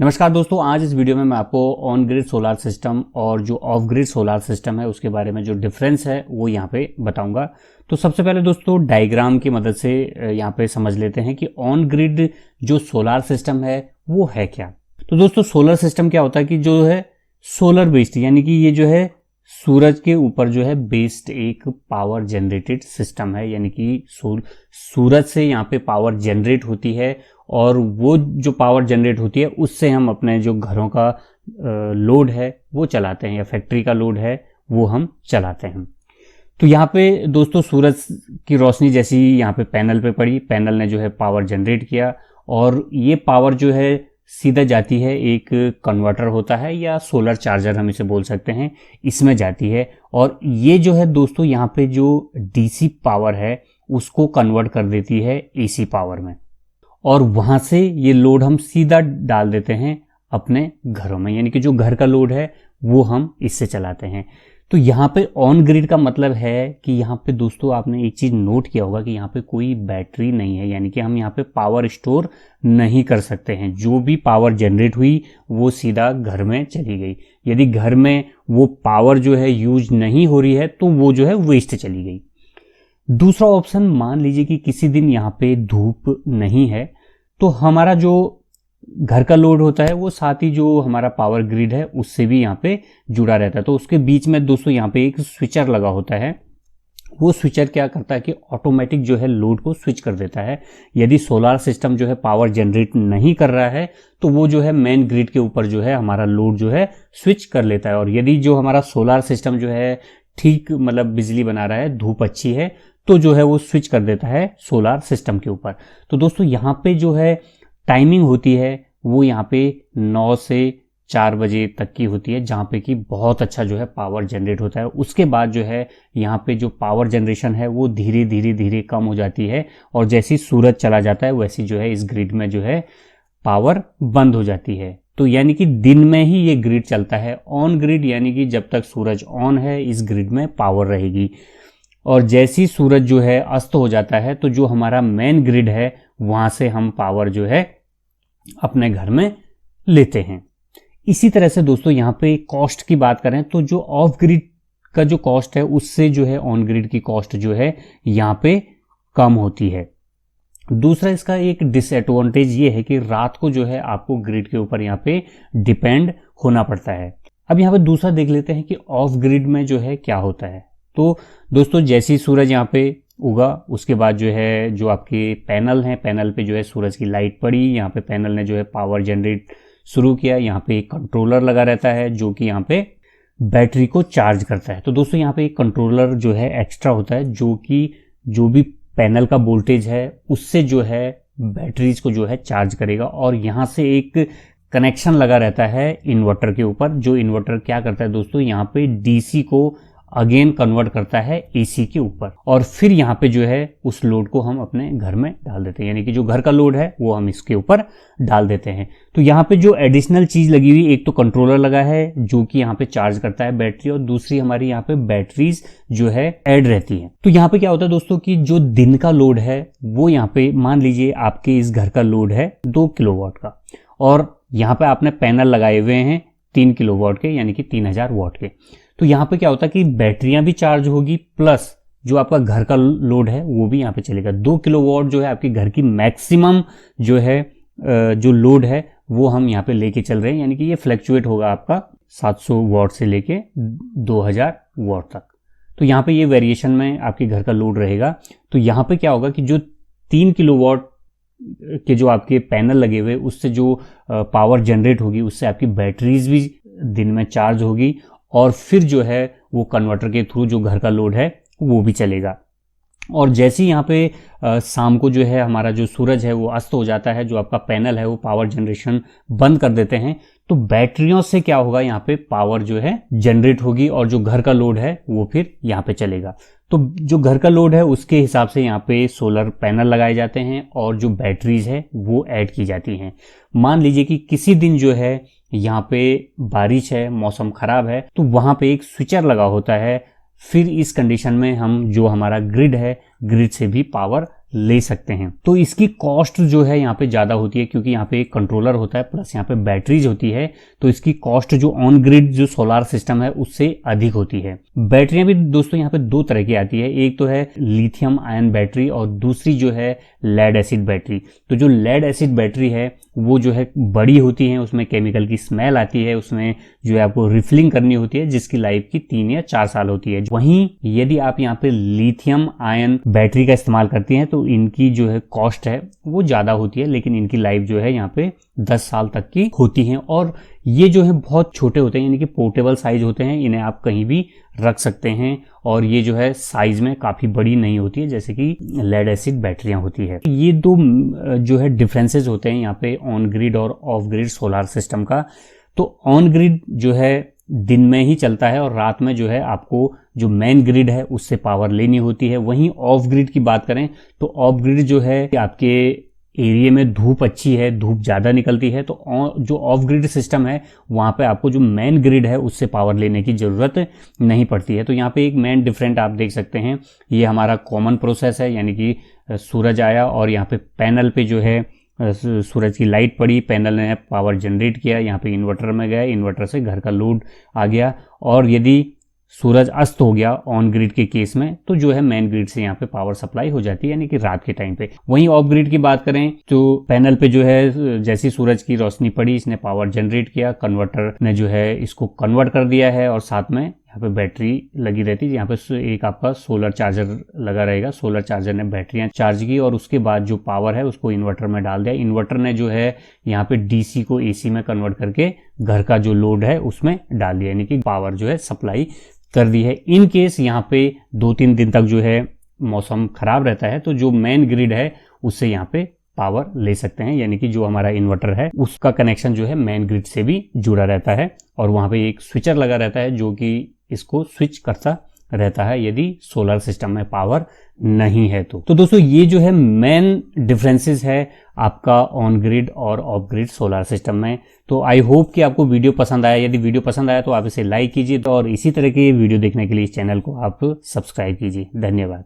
नमस्कार दोस्तों, आज इस वीडियो में मैं आपको ऑन ग्रिड सोलार सिस्टम और जो ऑफ ग्रिड सोलार सिस्टम है उसके बारे में जो डिफरेंस है वो यहाँ पे बताऊंगा। तो सबसे पहले दोस्तों डायग्राम की मदद से यहाँ पे समझ लेते हैं कि ऑन ग्रिड जो सोलार सिस्टम है वो है क्या। तो दोस्तों सोलर सिस्टम क्या होता है कि जो है सोलर बेस्ड, यानी कि ये जो है सूरज के ऊपर जो है बेस्ड एक पावर जनरेटेड सिस्टम है, यानी कि सूरज से यहाँ पे पावर जनरेट होती है और वो जो पावर जनरेट होती है उससे हम अपने जो घरों का लोड है वो चलाते हैं, या फैक्ट्री का लोड है वो हम चलाते हैं। तो यहाँ पे दोस्तों सूरज की रोशनी जैसी यहाँ पे पैनल पे पड़ी, पैनल ने जो है पावर जनरेट किया और ये पावर जो है सीधा जाती है एक कन्वर्टर होता है या सोलर चार्जर हम इसे बोल सकते हैं, इसमें जाती है और ये जो है दोस्तों यहाँ पे जो डीसी पावर है उसको कन्वर्ट कर देती है एसी पावर में और वहां से ये लोड हम सीधा डाल देते हैं अपने घरों में, यानी कि जो घर का लोड है वो हम इससे चलाते हैं। तो यहाँ पे ऑन ग्रिड का मतलब है कि यहाँ पे दोस्तों आपने एक चीज नोट किया होगा कि यहाँ पे कोई बैटरी नहीं है, यानी कि हम यहाँ पे पावर स्टोर नहीं कर सकते हैं। जो भी पावर जनरेट हुई वो सीधा घर में चली गई। यदि घर में वो पावर जो है यूज नहीं हो रही है तो वो जो है वेस्ट चली गई। दूसरा ऑप्शन, मान लीजिए कि किसी दिन यहाँ पे धूप नहीं है तो हमारा जो घर का लोड होता है वो साथ ही जो हमारा पावर ग्रिड है उससे भी यहाँ पे जुड़ा रहता है। तो उसके बीच में दोस्तों यहाँ पे एक स्विचर लगा होता है। वो स्विचर क्या करता है कि ऑटोमेटिक जो है लोड को स्विच कर देता है। यदि सोलार सिस्टम जो है पावर जनरेट नहीं कर रहा है तो वो जो है मेन ग्रिड के ऊपर जो है हमारा लोड जो है स्विच कर लेता है। और यदि जो हमारा सोलार सिस्टम जो है ठीक मतलब बिजली बना रहा है, धूप अच्छी है, तो जो है वो स्विच कर देता है सोलार सिस्टम के ऊपर। तो दोस्तों यहाँ पे जो है टाइमिंग होती है वो यहाँ पे 9 से 4 बजे तक की होती है, जहाँ पे कि बहुत अच्छा जो है पावर जनरेट होता है। उसके बाद जो है यहाँ पे जो पावर जनरेशन है वो धीरे धीरे धीरे कम हो जाती है और जैसे ही सूरज चला जाता है वैसी जो है इस ग्रिड में जो है पावर बंद हो जाती है। तो यानी कि दिन में ही ये ग्रिड चलता है ऑन ग्रिड, यानी कि जब तक सूरज ऑन है इस ग्रिड में पावर रहेगी और जैसी सूरज जो है अस्त हो जाता है तो जो हमारा मेन ग्रिड है वहां से हम पावर जो है अपने घर में लेते हैं। इसी तरह से दोस्तों यहाँ पे कॉस्ट की बात करें तो जो ऑफ ग्रिड का जो कॉस्ट है उससे जो है ऑन ग्रिड की कॉस्ट जो है यहाँ पे कम होती है। दूसरा इसका एक डिसएडवांटेज ये है कि रात को जो है आपको ग्रिड के ऊपर यहाँ पे डिपेंड होना पड़ता है। अब यहाँ पे दूसरा देख लेते हैं कि ऑफ ग्रिड में जो है क्या होता है। तो दोस्तों जैसी सूरज यहाँ पे उगा उसके बाद जो है जो आपके पैनल हैं, पैनल पे जो है सूरज की लाइट पड़ी, यहाँ पे पैनल ने जो है पावर जनरेट शुरू किया। यहाँ पे एक कंट्रोलर लगा रहता है जो कि यहाँ पे बैटरी को चार्ज करता है। तो दोस्तों यहाँ पे एक कंट्रोलर जो है एक्स्ट्रा होता है जो कि जो भी पैनल का वोल्टेज है उससे जो है बैटरीज को जो है चार्ज करेगा और यहाँ से एक कनेक्शन लगा रहता है इन्वर्टर के ऊपर। जो इन्वर्टर क्या करता है दोस्तों, यहाँ पे डीसी को अगेन कन्वर्ट करता है एसी के ऊपर और फिर यहाँ पे जो है उस लोड को हम अपने घर में डाल देते हैं, यानी कि जो घर का लोड है वो हम इसके ऊपर डाल देते हैं। तो यहाँ पे जो एडिशनल चीज लगी हुई, एक तो कंट्रोलर लगा है जो कि यहाँ पे चार्ज करता है बैटरी और दूसरी हमारी यहाँ पे बैटरीज जो है ऐड रहती है। तो यहाँ पे क्या होता है दोस्तों कि जो दिन का लोड है वो यहाँ पे मान लीजिए आपके इस घर का लोड है 2 किलोवाट का और यहाँ पे आपने पैनल लगाए हुए हैं 3 किलोवाट के, यानी कि 3000 वाट के। तो यहाँ पे क्या होता है कि बैटरियां भी चार्ज होगी प्लस जो आपका घर का लोड है वो भी यहाँ पे चलेगा। 2 किलोवाट जो है आपके घर की मैक्सिमम जो है जो लोड है वो हम यहाँ पे लेके चल रहे हैं, यानी कि ये फ्लैक्चुएट होगा आपका 700 वाट से लेके 2000 वाट तक। तो यहाँ पे ये वेरिएशन में आपके घर का लोड रहेगा। तो यहाँ पे क्या होगा कि जो 3 किलोवाट के जो आपके पैनल लगे हुए उससे जो पावर जनरेट होगी उससे आपकी बैटरीज भी दिन में चार्ज होगी और फिर जो है वो कन्वर्टर के थ्रू जो घर का लोड है वो भी चलेगा। और जैसे ही यहाँ पे शाम को जो है हमारा जो सूरज है वो अस्त हो जाता है, जो आपका पैनल है वो पावर जनरेशन बंद कर देते हैं, तो बैटरियों से क्या होगा, यहाँ पे पावर जो है जनरेट होगी और जो घर का लोड है वो फिर यहाँ पे चलेगा। तो जो घर का लोड है उसके हिसाब से यहाँ पे सोलर पैनल लगाए जाते हैं और जो बैटरीज है वो ऐड की जाती हैं। मान लीजिए कि किसी दिन जो है यहाँ पे बारिश है, मौसम खराब है, तो वहां पे एक स्विचर लगा होता है। फिर इस कंडीशन में हम जो हमारा ग्रिड है, ग्रिड से भी पावर ले सकते हैं। तो इसकी कॉस्ट जो है यहाँ पे ज़्यादा होती है, क्योंकि यहाँ पे एक कंट्रोलर होता है प्लस यहाँ पे बैटरीज होती है, तो इसकी कॉस्ट जो ऑन ग्रिड जो सोलार सिस्टम है उससे अधिक होती है। बैटरियां भी दोस्तों यहाँ पे दो तरह की आती है, एक तो है लिथियम आयन बैटरी और दूसरी जो है लेड एसिड बैटरी। तो जो लेड एसिड बैटरी है वो जो है बड़ी होती है, उसमें केमिकल की स्मेल आती है, उसमें जो है आपको रिफिलिंग करनी होती है, जिसकी लाइफ की 3 या 4 साल होती है। वहीं यदि आप यहाँ पे लिथियम आयन बैटरी का इस्तेमाल करती हैं तो इनकी जो है कॉस्ट है वो ज़्यादा होती है, लेकिन इनकी लाइफ जो है यहाँ पे 10 साल तक की होती है। और ये जो है बहुत छोटे होते हैं, यानी कि पोर्टेबल साइज होते हैं, इन्हें आप कहीं भी रख सकते हैं और ये जो है साइज में काफ़ी बड़ी नहीं होती है जैसे कि लेड एसिड बैटरियां होती है। ये दो जो है डिफरेंसेस होते हैं यहाँ पे ऑन ग्रिड और ऑफ ग्रिड सोलार सिस्टम का। तो ऑन ग्रिड जो है दिन में ही चलता है और रात में जो है आपको जो मेन ग्रिड है उससे पावर लेनी होती है। वहीं ऑफ ग्रिड की बात करें तो ऑफ ग्रिड जो है आपके एरिया में धूप अच्छी है, धूप ज़्यादा निकलती है, तो जो ऑफ ग्रिड सिस्टम है वहाँ पे आपको जो मेन ग्रिड है उससे पावर लेने की ज़रूरत नहीं पड़ती है। तो यहाँ पे एक मेन डिफरेंट आप देख सकते हैं, ये हमारा कॉमन प्रोसेस है, यानी कि सूरज आया और यहाँ पे पैनल पे जो है सूरज की लाइट पड़ी, पैनल ने पावर जनरेट किया, यहाँ पे इन्वर्टर में गया, इन्वर्टर से घर का लोड आ गया। और यदि सूरज अस्त हो गया ऑन ग्रिड के केस में तो जो है मेन ग्रिड से यहाँ पे पावर सप्लाई हो जाती है, यानी कि रात के टाइम पे। वहीं ऑफ ग्रिड की बात करें तो पैनल पे जो है जैसी सूरज की रोशनी पड़ी इसने पावर जनरेट किया, कन्वर्टर ने जो है इसको कन्वर्ट कर दिया है और साथ में यहाँ पे बैटरी लगी रहती है। यहाँ पे एक आपका सोलर चार्जर लगा रहेगा, सोलर चार्जर ने बैटरियां चार्ज की और उसके बाद जो पावर है उसको इन्वर्टर में डाल दिया। इन्वर्टर ने जो है यहाँ पे डीसी को एसी में कन्वर्ट करके घर का जो लोड है उसमें डाल दिया, यानी कि पावर जो है सप्लाई कर दी है। इन केस यहाँ पे 2-3 दिन तक जो है मौसम खराब रहता है तो जो मेन ग्रिड है उससे यहाँ पे पावर ले सकते हैं, यानी कि जो हमारा इन्वर्टर है उसका कनेक्शन जो है मेन ग्रिड से भी जुड़ा रहता है और वहाँ पे एक स्विचर लगा रहता है जो कि इसको स्विच करता रहता है यदि सोलर सिस्टम में पावर नहीं है तो दोस्तों ये जो है मेन डिफरेंसेस है आपका ऑन ग्रिड और ऑफ ग्रिड सोलर सिस्टम में। तो आई होप कि आपको वीडियो पसंद आया। यदि वीडियो पसंद आया तो आप इसे लाइक कीजिए और इसी तरह के वीडियो देखने के लिए इस चैनल को आप सब्सक्राइब कीजिए। धन्यवाद।